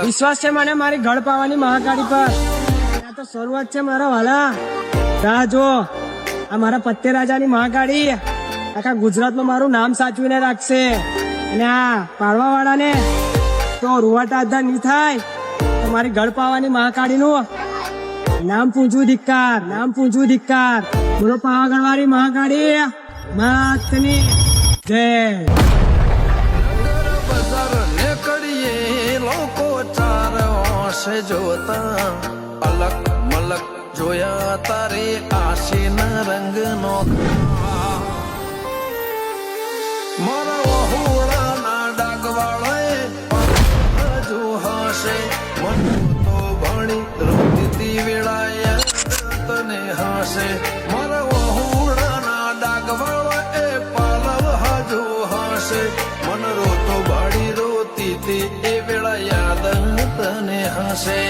વિશ્વાસ છે મને મારી ઘર પાવાની મહાકાળી પર. આ તો શરૂઆત છે મારા વાલા. રાહ જો, આ મારા પત્તે રાજાની મહાકાળી આખા ગુજરાતમાં મારું નામ સાચવીને રાખશે. અને આ પાડવા વાળાને તો રૂવાટા આધાર નહીં થાય તો મારી ઘર પાવાની મહાકાળીનું નામ પૂંજવું ધિક્કાર, નામ પૂંજવું ધિક્કાર. બોલો પાવાગઢ વાળી મહાકાળી માતની જય. લોકો ચાર ઓશે જોતા અલગ મલક જોયા તારે આશીના રંગ નો મારા વહુડાના ડાગવાળાએ હજુ હશે મન તો ભણી રોતી વેળાએ તને હશે મારા વહુડાના ડાગવાળાએ પાલવ હજુ હશે મન રોતો ભાડી રોતી એ વેળા યાદ તને હશે.